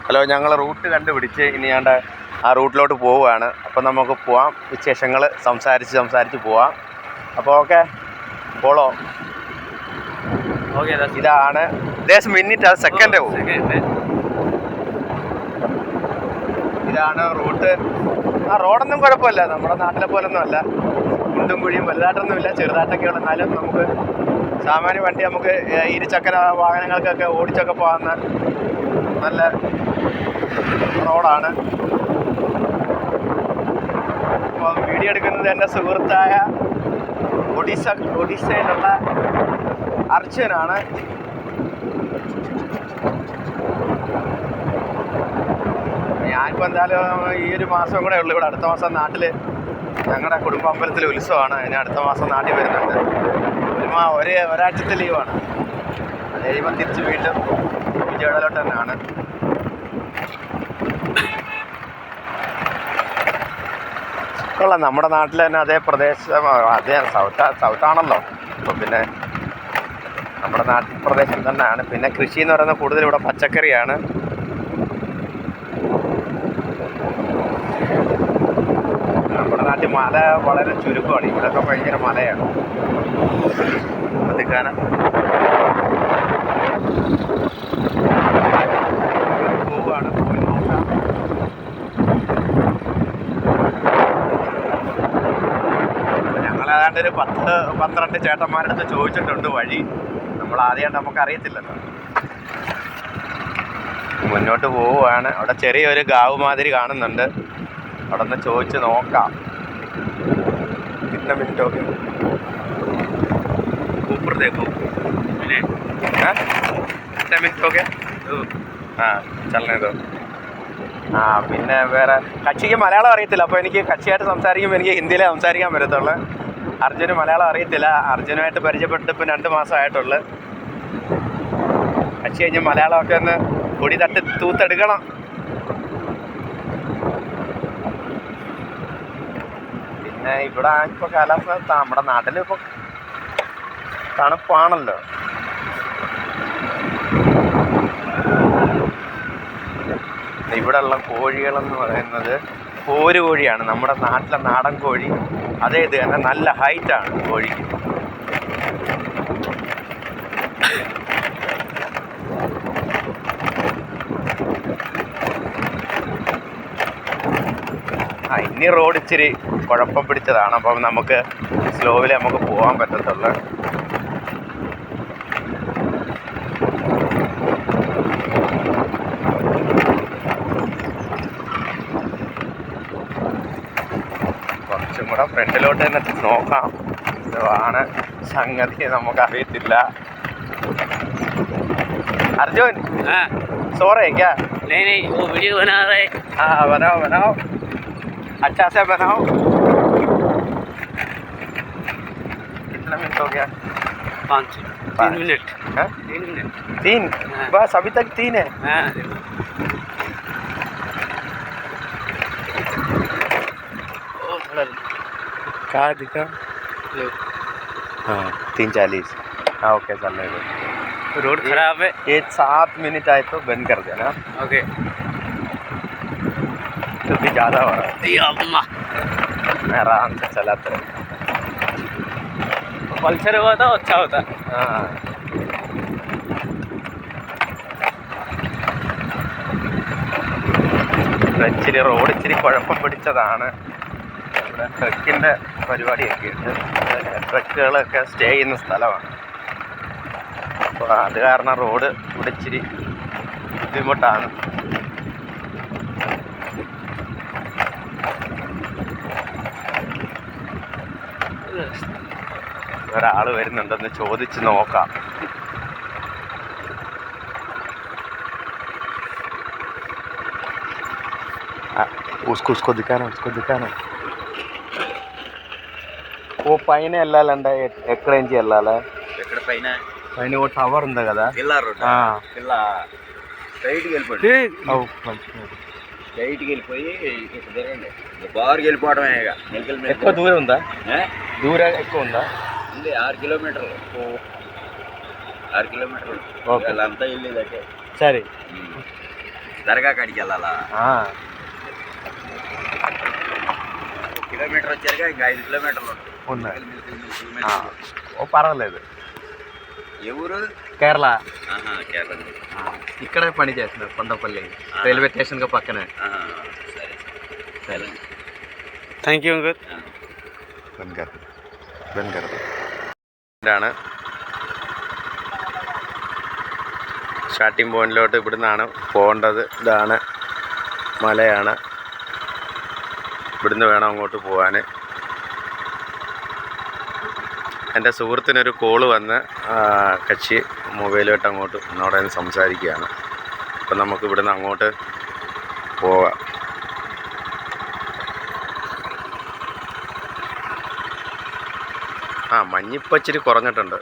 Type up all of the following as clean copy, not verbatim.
Hello, ഞങ്ങൾ root കണ്ടുപിടിച്ച് ഇനി ഞാൻ ആ റൂട്ടിലോട്ട് പോവുകയാണ്. അപ്പം നമുക്ക് പോവാം, വിശേഷങ്ങൾ സംസാരിച്ച് പോവാം. അപ്പോൾ ഓക്കെ, പോളോ. ഇതാണ് മിനിറ്റ്, അത് സെക്കൻഡ് പോകും. ഇതാണ് റൂട്ട്. ആ റോഡൊന്നും കുഴപ്പമില്ല, നമ്മുടെ നാട്ടിലെ പോലൊന്നും അല്ല. കുണ്ടും കുഴിയും വലുതായിട്ടൊന്നുമില്ല, ചെറുതായിട്ടൊക്കെ ഉള്ള. എന്നാലും നമുക്ക് സാമാന്യ വണ്ടി, നമുക്ക് ഇരുചക്ര വാഹനങ്ങൾക്കൊക്കെ ഓടിച്ചൊക്കെ പോകാവുന്ന നല്ല റോഡാണ്. അപ്പോൾ വീഡിയോ എടുക്കുന്നത് എൻ്റെ സുഹൃത്തായ ഒഡീഷയിലുള്ള അർജുനാണ്. ഞാനിപ്പോൾ എന്തായാലും ഈ ഒരു മാസം കൂടെ ഉള്ളൂ ഇവിടെ. അടുത്ത മാസം നാട്ടിൽ ഞങ്ങളുടെ കുടുംബാമ്പലത്തിൽ ഉത്സവമാണ്. അതിന് അടുത്ത മാസം നാട്ടിൽ വരുന്നുണ്ട്. ഒരാഴ്ചത്തെ ലീവാണ്. അത് കഴിയുമ്പോൾ തിരിച്ച് വീണ്ടും വിജയവാഡയിലോട്ട് തന്നെയാണ്. കൊള്ളാം, നമ്മുടെ നാട്ടിൽ തന്നെ അതേ പ്രദേശം, അതേ സൗത്താണല്ലോ. അപ്പോൾ പിന്നെ നമ്മുടെ നാട്ടിൽ പ്രദേശം തന്നെയാണ്. പിന്നെ കൃഷി എന്ന് പറയുന്നത് കൂടുതൽ ഇവിടെ പച്ചക്കറിയാണ്. നമ്മുടെ നാട്ടിൽ മല വളരെ ചുരുക്കമാണ്. ഇവിടെയൊക്കെ ഭയങ്കര മലയാണ്. ശ്രദ്ധിക്കാൻ പോവുകയാണ്. പോയി നോക്കാം. ഞങ്ങളേതാണ്ട് ഒരു 10-12 ചേട്ടന്മാരുടെ അടുത്ത് ചോദിച്ചിട്ടുണ്ട് വഴി. നമ്മൾ ആദ്യമായിട്ട് നമുക്കറിയത്തില്ലല്ലോ. മുന്നോട്ട് പോവുകയാണ്. അവിടെ ചെറിയൊരു ഗാവ് മാതിരി കാണുന്നുണ്ട്. അവിടെ നിന്ന് ചോദിച്ച് നോക്കാം. कितना मिनट हो गया? ऊपर देखो, कितना मिनट हो गया? हाँ, चलने दो. ആ പിന്നെ വേറെ കക്ഷിക്ക് മലയാളം അറിയത്തില്ല. അപ്പോൾ എനിക്ക് കക്ഷിയായിട്ട് സംസാരിക്കുമ്പോൾ എനിക്ക് ഹിന്ദിയിലേ സംസാരിക്കാൻ പറ്റത്തുള്ളൂ. അർജുന് മലയാളം അറിയത്തില്ല. അർജുനുമായിട്ട് പരിചയപ്പെട്ടിട്ട് ഇപ്പം 2 മാസമായിട്ടുള്ളൂ. കക്ഷി കഴിഞ്ഞ് മലയാളമൊക്കെ ഒന്ന് പൊടി തട്ടി തൂത്തെടുക്കണം. പിന്നെ ഇവിടെ ഇപ്പോൾ കാലാവസ്ഥ നമ്മുടെ നാട്ടിലിപ്പോൾ തണുപ്പാണല്ലോ. ഇവിടെയുള്ള കോഴികളെന്ന് പറയുന്നത് പോര് കോഴിയാണ്. നമ്മുടെ നാട്ടിലെ നാടൻ കോഴി. അതേ ഇത് തന്നെ നല്ല ഹൈറ്റാണ് കോഴിക്ക്. ഇനി റോഡ് ഇച്ചിരി കുഴപ്പം പിടിച്ചതാണ്. അപ്പം നമുക്ക് സ്ലോവിൽ നമുക്ക് പോകാൻ പറ്റത്തുള്ളൂ. കുറച്ചും കൂടെ ഫ്രണ്ടിലോട്ട് തന്നെ നോക്കാം. ഇതാണ് സംഗതി, നമുക്കറിയത്തില്ല. अर्जुन सो रहे क्या? नहीं वो वीडियो बना रहे. हाँ बनाओ अच्छा से बनाओ. कितना मिनट हो गया? 3 मिनट. 3 बस अभी तक 3 है. कहाँ दिखा? हाँ 3:40. हाँ ओके चलने दो. रोड खराब है. ये 7 मिनट आए तो बंद कर देना. ओके. तो भी ज़्यादा हो रहा है. मैं आराम से चलाते रहे. पल्सर हुआ था अच्छा होता. हाँ ഇച്ചിരി റോഡ് ഇച്ചിരി കുഴപ്പം പിടിച്ചതാണ്. ഇവിടെ ട്രക്കിൻ്റെ പരിപാടിയൊക്കെ ഉണ്ട്. ട്രക്കുകളൊക്കെ സ്റ്റേ ചെയ്യുന്ന സ്ഥലമാണ്. അപ്പോൾ അത് കാരണം റോഡ് ഇവിടെ ഇച്ചിരി ബുദ്ധിമുട്ടാണ്. ഒരാൾ വരുന്നുണ്ടെന്ന് ചോദിച്ച് നോക്കാം. उसको दिखाना. ఓ పైన వెళ్ళాలంటే ఎక్కడ నుంచి వెళ్ళాలా? ఎక్కడ పైన ఓ టవర్ ఉంది కదా. స్ట్రైట్కి వెళ్ళిపోయి బార్కి వెళ్ళిపోవడమే. ఎక్కువ దూరం ఉందా? దూరం ఎక్కువ ఉందా? ఉంది 6 కిలోమీటర్లు. 6 కిలోమీటర్లు అంతా వెళ్ళేదంటే సరే. దర్గా కాడికి వెళ్ళాలా ఆ, కిలోమీటర్ వచ్చారుగా ఇంకా 5 కిలోమీటర్లు ఉంటుంది. ఉన్నాయి. మిల్క్ ఆ, ఓ పర్వాలేదు. ఏ ఊరు? కేరళ. ఆహా, కేరళ. ఇక్కడే పని చేస్తున్నారు కొండపల్లి రైల్వే స్టేషన్ పక్కనే. ఆహా, సరే సరే. Thank you uncle. ഇതാണ് സ്റ്റാർട്ടിംഗ് പോയിന്റിലോട്ട്. ഇവിടുന്നാണ് പോകേണ്ടത്. ഇതാണ് മലയാണ്. ഇവിടുന്ന് വേണം അങ്ങോട്ട് പോകാൻ. എൻ്റെ സുഹൃത്തിനൊരു കോള് വന്ന് കക്ഷി മൊബൈലുമായിട്ട് അങ്ങോട്ട് എന്നോട് സംസാരിക്കുകയാണ്. അപ്പം നമുക്ക് ഇവിടുന്ന് അങ്ങോട്ട് പോവാം. ആ, മഞ്ഞിപ്പോൾ ഇച്ചിരി കുറഞ്ഞിട്ടുണ്ട്.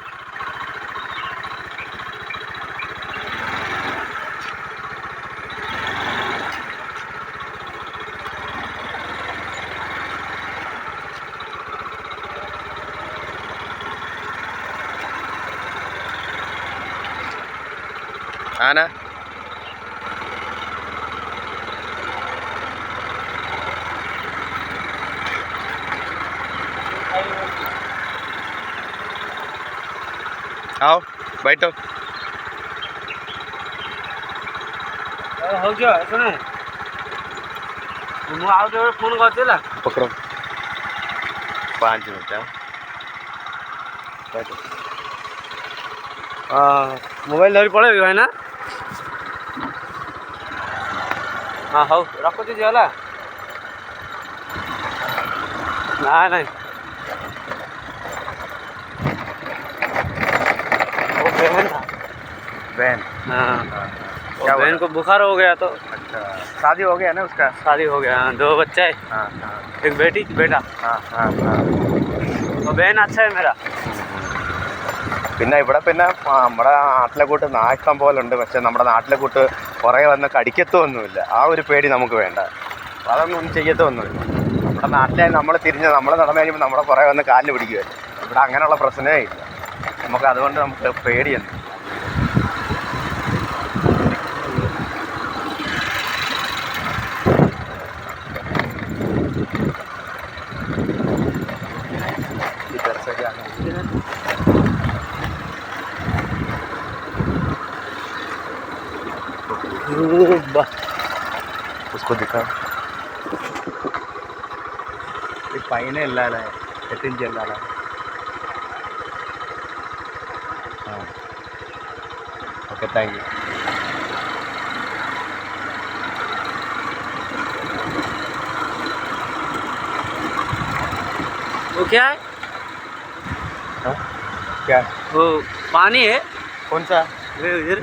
ആന आओ बैठो. हो गया सुने ମୁଁ ଆଉ ଗୋଟେ ଫୋନ୍ କରିଛି ହେଲା. पकड़ो 5 मिनट. बैठो. ମୋବାଇଲ ଧରି ପଳେଇବି ଭାଇନା. ହଁ ହଉ ରଖୁଛି ଝିଅ ହେଲା. ନାଇଁ ନାଇଁ वो बहन था. बहन. हाँ क्या बहन को बुखार हो गया तो अच्छा, शादी हो गया ना उसका? शादी हो गया. हाँ 2 बच्चे है. हाँ हाँ एक बेटी बेटा. हाँ हाँ हाँ. तो बहन अच्छा है मेरा. പിന്നെ ഇവിടെ പിന്നെ നമ്മുടെ നാട്ടിലെ കൂട്ട് നായക്കം പോലെ ഉണ്ട്. പക്ഷെ നമ്മുടെ നാട്ടിലെ കൂട്ട് കുറേ വന്ന് കടിക്കത്തൊന്നുമില്ല. ആ ഒരു പേടി നമുക്ക് വേണ്ട. അതൊന്നും ചെയ്യത്തൊന്നുമില്ല. നമ്മുടെ നാട്ടിലെ നമ്മൾ തിരിഞ്ഞ് നമ്മൾ നടന്നു കഴിയുമ്പോൾ നമ്മളെ കുറേ വന്ന് കാലിൽ പിടിക്കുമല്ലോ. ഇവിടെ അങ്ങനെയുള്ള പ്രശ്നമേ ഇല്ല നമുക്ക്. അതുകൊണ്ട് നമുക്ക് പേടിയൊന്നും. उसको दिखा. పైన వెళ్ళాలి. ఎట్టించి వెళ్ళాలి? Okay thank you. वो क्या है? क्या वो पानी है. कौन सा? इधर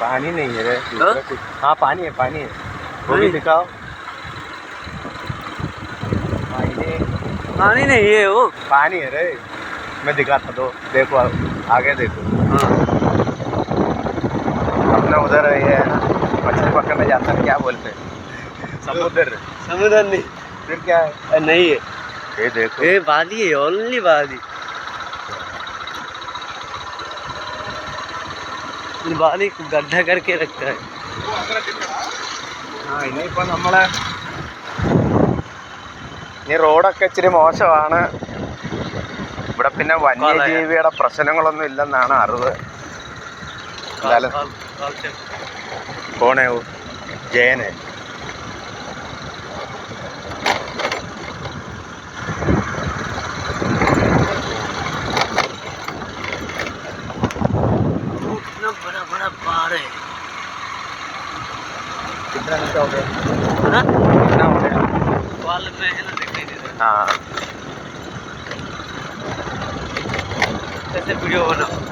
पानी नहीं है रे. हाँ? हाँ पानी है पानी है. वो भी दिखाओ. पानी नहीं है वो. पानी है रे. मैं दिखाता दो. देखो आगे देखो. हाँ अपना उधर ये मछली पकड़ने जाता है. क्या बोलते हैं? समुद्र. समुद्र नहीं. फिर क्या है? नहीं है. ये देखो. ये वादी है. ओनली वादी. वादी को गड्ढा करके रखता है. ആ ഇനിയിപ്പോൾ നമ്മളെ ഈ റോഡൊക്കെ ഇച്ചിരി മോശമാണ്. ഇവിടെ പിന്നെ വന്യജീവിയുടെ പ്രശ്നങ്ങളൊന്നും ഇല്ലെന്നാണ് അറിവ്. എന്തായാലും കോണേ ജയനെ इतना बड़ा बड़ा पहाड़ है. कितना नीचा हो गया? हाँ? कितना हो गया? वाल में है ना दिखाई दे रहा है. हाँ ऐसे वीडियो बनाओ.